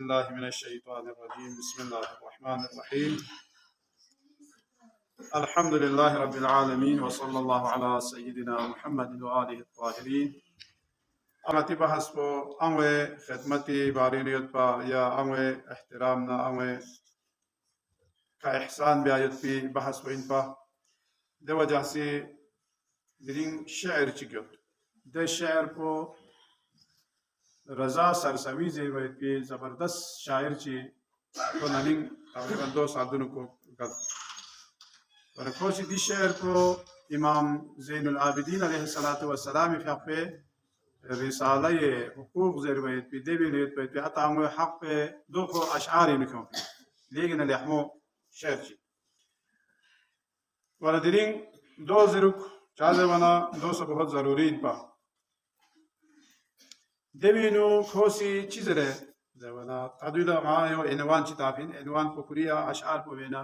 الله من الشيطان الرجيم. بسم الله الرحمن الرحيم. الحمد لله رب العالمين وصلى الله على سيدنا محمد وآله الطاهرين. امتی بحث پو انوے خدمتی بارینیت پا یا انوے احترامنا انوے کا احسان بیایت پی بحث پو ان پا دے وجہ سے درین شعر چکیوت دے شعر پو رضا سرسوی زیویت پی زبردست شاعر چی تو ننین تقریبا 2 سال کو گل ورکوشی دی شعر پو امام زین العابدین علیہ السلام فی حق پہ رسالہ حقوق زیرویت پی دیوی نیت پی حتی ہمیں حق پہ 2 اشعاری نکھوں لیکن الیحمو شعر چی وردرین 2 زرک چاہتے وانا 200 بہت ضروری پا دیوینو کھوسی چیز رہے زیوانا تدویدہ ماں عنوان چی تافین عنوان پو کریا اشعار پو وینا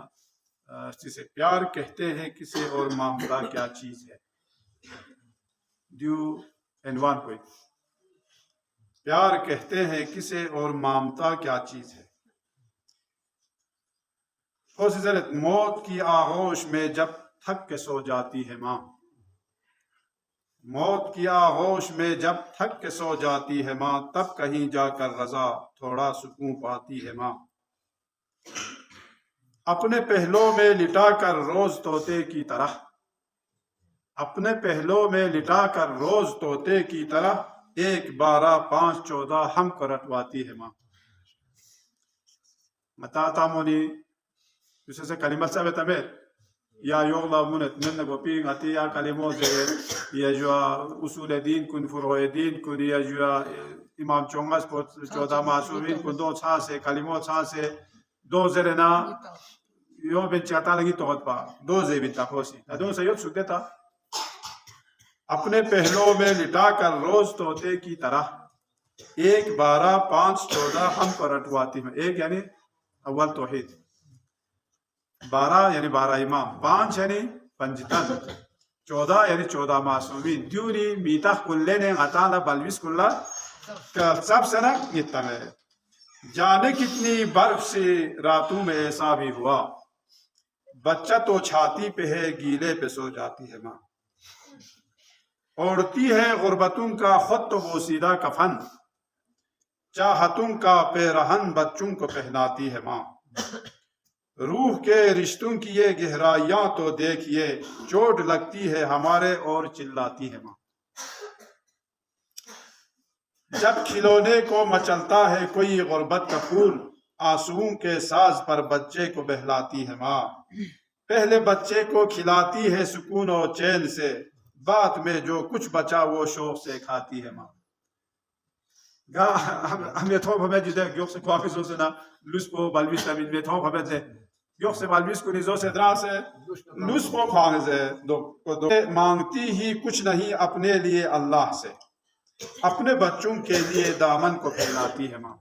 جسے پیار کہتے ہیں کسے اور مامتا کیا چیز ہے دیو عنوان کوئی پیار کہتے ہیں کسے اور مامتا کیا چیز ہے کھوسی زرت موت کی آغوش میں جب تھک کے سو جاتی ہے ماں موت کی آغوش میں جب تھک کے سو جاتی ہے ماں تب کہیں جا کر رضا تھوڑا سکون پاتی ہے ماں اپنے پہلوں میں لٹا کر روز طوطے کی طرح اپنے پہلوں میں لٹا کر روز طوطے کی طرح 1 12 5 14 ہم کو رٹواتی ہے ماں متا تامونی جسے سے کلمت سے بتبیر یا یغلا منت من گوپین اتی یا کلموں سے یا جو اصول دین کن فروع دین کن یا جو امام چونگس کو 14 معصومین کن 2 چھا سے کلموں چھا سے 2 زرنا یو بن چاہتا لگی توت پا 2 زیبن تا خوشی ادون سے یوت سکتے تا اپنے پہلوں میں لٹا کر روز طوطے کی طرح 1 12 5 14 ہم کو رٹواتی ہے 1 یعنی اول توحید 12 یعنی 12 امام 5 یعنی پنجتن 14 یعنی 14 معصومین دیونی میتاخ کلے نے غطانا بلویس کلا سب سنک گتا ہے جانے کتنی برف سے راتوں میں ایسا بھی ہوا بچہ تو چھاتی پہ ہے گیلے پہ سو جاتی ہے ماں اوڑتی ہے غربتوں کا خود تو وہ سیدھا کفن چاہتوں کا پیرہن بچوں کو پہناتی ہے ماں روح کے رشتوں کی یہ گہرائیاں تو دیکھیے چوٹ لگتی ہے ہمارے اور چلاتی ہے ماں جب کھلونے کو مچلتا ہے کوئی غربت کا پھول آنسوؤں کے ساز پر بچے کو بہلاتی ہے ماں پہلے بچے کو کھلاتی ہے سکون و چین سے بعد میں جو کچھ بچا وہ شوق سے کھاتی ہے ماں ہم یہ تھوپ ہمیں جدے گیوک سے کواقی سو سے نا لوس پو بلویس تامین میں تھوپ ہمیں سے گیوک سے بلویس کو نیزو سے درا سے لوس پو کھوانے سے مانگتی ہی کچھ نہیں اپنے لیے اللہ سے اپنے بچوں کے لیے دامن کو پھیلاتی ہے ماں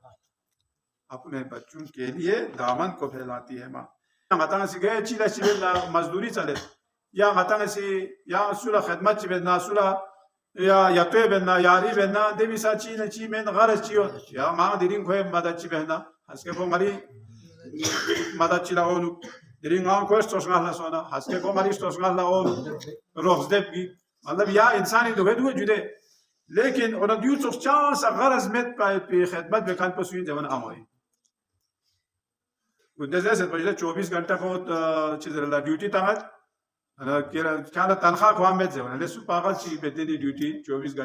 اپنے بچوں کے لیے دامن کو پھیلاتی ہے ماں غطان سی گئے چیلہ چیلہ مزدوری چلے یا غطان سی یا سولہ خدمت چی بیدنا سولہ یا یتوی بیدنا یاری بیدنا دیوی سا چیلہ چی میں غرض چیو یا ماں دیرین کوئی مدد چی بیدنا ہسکے کو مری مدد چیلہ اونو دیرین آن کوئی ستوشنگا اللہ سونا ہسکے کو مری ستوشنگا اللہ اونو روز دیب گی مطلب یا انسانی دوے جدے لیکن انہوں دیو چوک چانسا غرض میت پی خدمت بکن پسوین جوان آموئی گندے سے پجلے 24 گھنٹہ کو چیز رہا ڈیوٹی تاہت کیا تنخواہ خوام بیت زیوان لے سو پاگل چی بیتے دی ڈیوٹی 24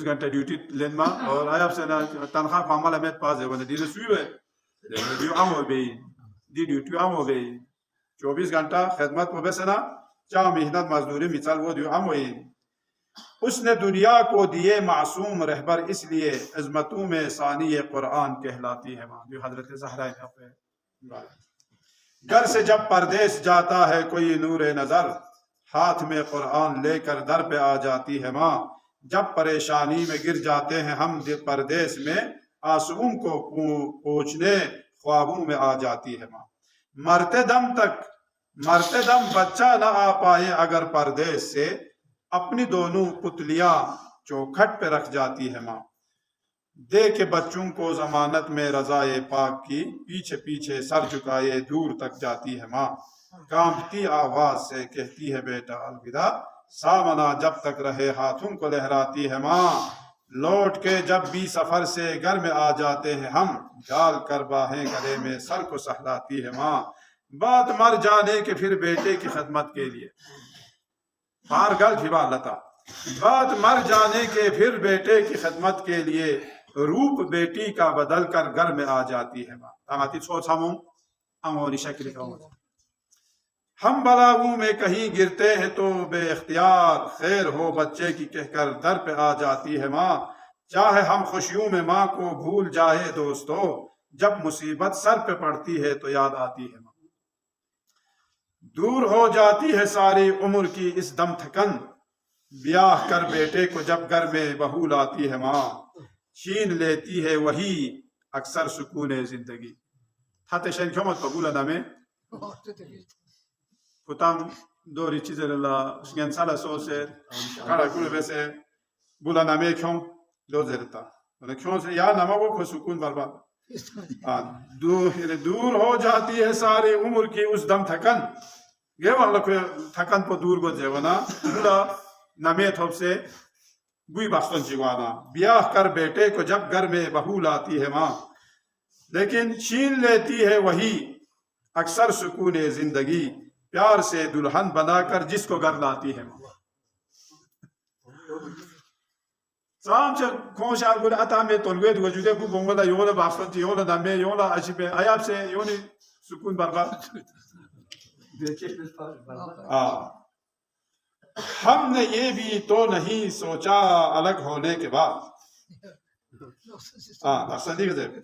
گھنٹہ ڈیوٹی لین ماں اور آیا سے تنخواہ خوام والا میت پاس زیوان دی سوئی ہے دیو آمو بئی دی ڈیوٹی آمو بئی 24 گھنٹہ خدمت کو بیسنا چاہ محنت مزدوری مثال وہ دیو آموئی اس نے دنیا کو دیے معصوم رہبر اس لیے عظمتوں میں ثانی قرآن کہلاتی ہے ماں جو حضرت زہرہ گھر سے جب پردیس جاتا ہے کوئی نور نظر ہاتھ میں قرآن لے کر در پہ آ جاتی ہے ماں جب پریشانی میں گر جاتے ہیں ہم پردیس میں آنسوؤں کو پوچھنے خوابوں میں آ جاتی ہے ماں مرتے دم بچہ نہ آ پائے اگر پردیس سے اپنی دونوں پتلیاں چوکھٹ پہ رکھ جاتی ہے ماں دے کے بچوں کو ضمانت میں رضائے پاک کی، پیچھے پیچھے سر جھکائے دور تک جاتی ہے ماں، کانپتی آواز سے کہتی ہے بیٹا الوداع، سامنا جب تک رہے ہاتھوں کو لہراتی ہے ماں، لوٹ کے جب بھی سفر سے گھر میں آ جاتے ہیں ہم، ڈال کر باہیں گلے میں سر کو سہلاتی ہے ماں، بات مر جانے کے پھر بیٹے کی خدمت کے لیے، بارگل فیوا لتا، بات مر جانے کے پھر بیٹے کی خدمت کے لیے، روپ بیٹی کا بدل کر گھر میں آ جاتی ہے ماں، تاماتی سوچ ہموں شکل کا ہم بلاغوں میں کہیں گرتے ہیں تو بے اختیار خیر ہو بچے کی کہہ کر در پہ آ جاتی ہے ماں، چاہے ہم خوشیوں میں ماں کو بھول جائے دوستو، جب مصیبت سر پہ پڑتی ہے تو یاد آتی ہے ماں، دور ہو جاتی ہے ساری عمر کی اس دم تھکن، بیاہ کر بیٹے کو جب گھر میں بہو لاتی ہے ماں، چھین لیتی ہے وہی اکثر سکون زندگی تھاتے شین کیومت بگولا نامے پتام دوری چیزر اللہ شگن سالا سوسے کارا کولے بیسے بولا نامے کیوں دو زرتا کیوں سے یا نامہ وہ کو سکون برباد دور ہو جاتی ہے ساری عمر کی اس دم تھکن، یہ والا کوئی تھکن پہ دور گو جیوانا بولا نامے تھوپ سے بوئی بخشن چیوانا، بیاہ کر بیٹے کو جب گھر میں بہو لاتی ہے ماں، لیکن چھین لیتی ہے وہی اکثر سکون زندگی، پیار سے دلہن بنا کر جس کو گھر لاتی ہے ماں، سام چا کھونش آل گوڑا اتا میں تولوید وجودے کو بونگلا یولا بخشن چی یولا نامے یولا عجیبے آیاب سے یونی سکون برباد ہم نے یہ بھی تو نہیں سوچا الگ ہونے کے بعد،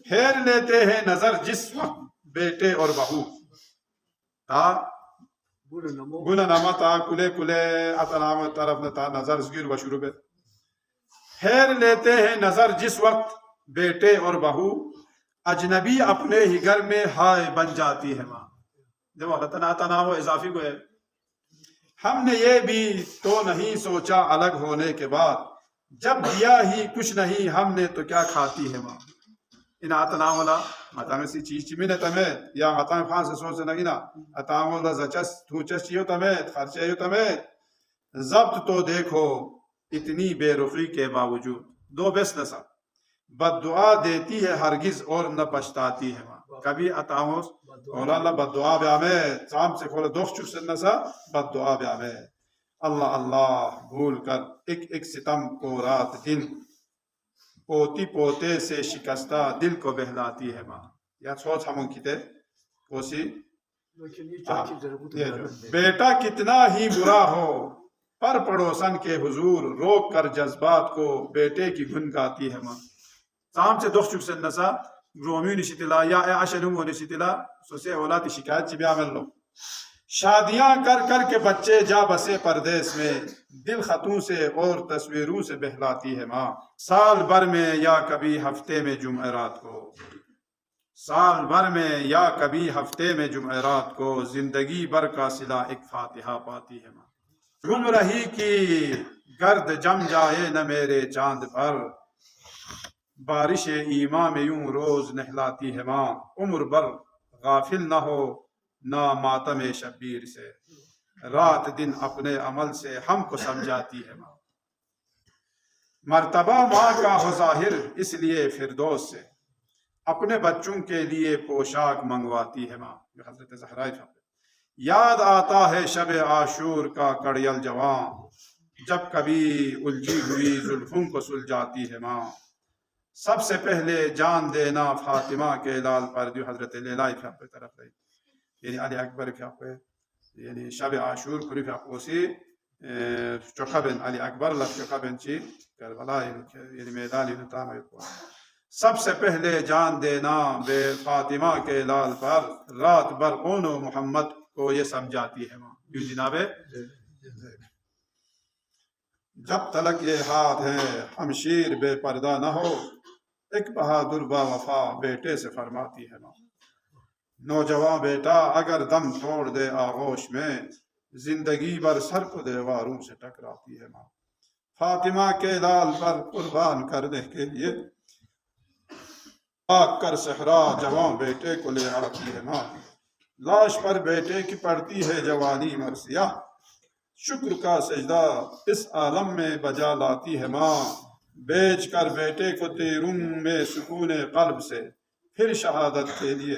پھیر لیتے ہیں نظر جس وقت بیٹے اور بہو، گونا ناما تا کلے کلے اتا ناما طرف نتا نظر زگیر و شروع بے، پھیر لیتے ہیں نظر جس وقت بیٹے اور بہو، اجنبی اپنے ہی گھر میں ہائے بن جاتی ہے ماں، جب اللہ تعالیٰ وہ اضافی کو ہے، ہم نے یہ بھی تو نہیں سوچا الگ ہونے کے بعد، جب دیا ہی کچھ نہیں ہم نے تو کیا کھاتی ہے ماں، ان آتنا والا مطامع سی چیز چیمینہ تمہیں یا مطامع خان سے سوچ لگی نا اتاں والا زچس تھوچس چیو تمہیں خرچے یو تمہیں، ضبط تو دیکھو اتنی بے رخی کے باوجود، دو بیس نسا بد دعا دیتی ہے ہرگز اور نہ پچھتاتی ہے ماں، کبھی اتاؤں اولا اللہ بد دعا بیامے سام سے کھولا دوخ چک سے نسا بد دعا بیامے، اللہ اللہ بھول کر ایک ستم کو رات دن، پوتی پوتے سے شکستہ دل کو بہلاتی ہے ماں، یا سوچ ہموں کی تے کوسی بیٹا کتنا ہی برا ہو پر پڑوسن کے حضور روک کر جذبات کو بیٹے کی گن گاتی ہے ماں، سام سے دوخ چک سے نسا رومیو نشتلا یا اشنمو نشتلا سو سے اولادی شکایت چی بیامل لو، شادیاں کر کر کے بچے جا بسے پردیس میں، دل خطوں سے اور تصویروں سے بہلاتی ہے ماں، سال بھر میں یا کبھی ہفتے میں جمعرات کو، سال بھر میں یا کبھی ہفتے میں جمعرات کو، زندگی بھر کا صلہ ایک فاتحہ پاتی ہے ماں، گل رہی کی گرد جم جائے نہ میرے چاند پر، بارش ایمان میں یوں روز نہلاتی ہے ماں، عمر بھر غافل نہ ہو نہ ماتم شبیر سے، رات دن اپنے عمل سے ہم کو سمجھاتی ہے ماں، مرتبہ ماں کا ہو ظاہر اس لیے فردوس سے، اپنے بچوں کے لیے پوشاک منگواتی ہے ماں، حضرت زہرا یاد آتا ہے شب عاشور کا کڑیل جوان، جب کبھی الجھی ہوئی زلفوں کو سلجھاتی ہے ماں، سب سے پہلے جان دینا فاطمہ کے لال پر، جو حضرت لیلائی فیاق طرف رہی، یعنی علی اکبر فیاق، یعنی شب عاشور کری فیاق اسی چوکھا بن علی اکبر لف چوکھا بن چی کربلا، یعنی میدانی نتام سب سے پہلے جان دینا بے فاطمہ کے لال پر، رات بھر اون و محمد کو یہ سمجھاتی ہے ماں، جو جناب جب تلک یہ ہاتھ ہے ہمشیر بے پردہ نہ ہو، ایک بہادر با وفا بیٹے سے فرماتی ہے ماں، نوجوان بیٹا اگر دم توڑ دے آغوش میں، زندگی بھر سر کو دیواروں سے ٹکراتی ہے ماں، فاطمہ کے لال پر قربان کرنے کے لیے آگ کر صحرا جوان بیٹے کو لے آتی ہے ماں، لاش پر بیٹے کی پڑتی ہے جوانی مرثیہ، شکر کا سجدہ اس عالم میں بجا لاتی ہے ماں، بیچ کر بیٹے کو تیروں میں سکون قلب سے، پھر شہادت کے لیے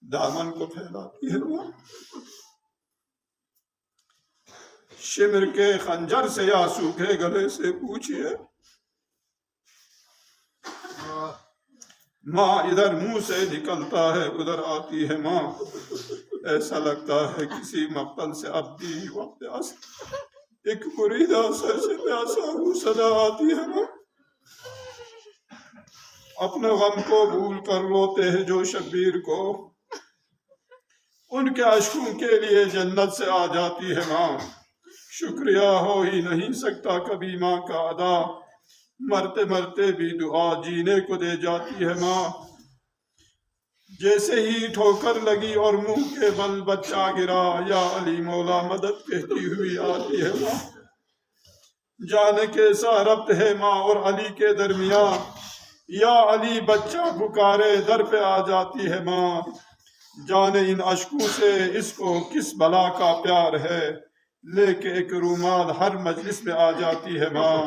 دامن کو پھیلاتی ہے ماں، شمر کے خنجر سے یا سوکھے گلے سے پوچھئے ماں، ادھر منہ سے نکلتا ہے ادھر آتی ہے ماں، ایسا لگتا ہے کسی مقتل سے اب بھی وقت ایک مریدہ سر سے پیاسا ہوں صدا آتی ہے ماں، اپنے غم کو بھول کر روتے ہیں جو شبیر کو، ان کے اشکوں کے لیے جنت سے آ جاتی ہے ماں، شکریہ ہو ہی نہیں سکتا کبھی ماں کا ادا، مرتے مرتے بھی دعا جینے کو دے جاتی ہے ماں، جیسے ہی ٹھوکر لگی اور منہ کے بل بچہ گرا، یا علی مولا مدد کہتی ہوئی آتی ہے ماں، جانے کیسا ربط ہے ماں اور علی کے درمیان، یا علی بچہ پکارے در پہ آ جاتی ہے ماں، جانے ان اشکوں سے اس کو کس بلا کا پیار ہے، لے کے ایک رومال ہر مجلس میں آ جاتی ہے ماں،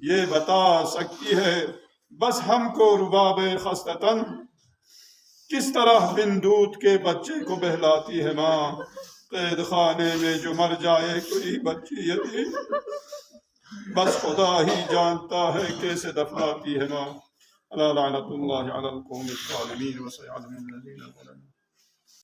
یہ بتا سکتی ہے بس ہم کو رباب خستتن، کس طرح بن دودھ کے بچے کو بہلاتی ہے ماں، قید خانے میں جو مر جائے کوئی بچی یتیم، بس خدا ہی جانتا ہے کیسے دفناتی ہے ماں، الا لعنت اللہ علی القوم الظالمین وسيعلم الذین ظلموا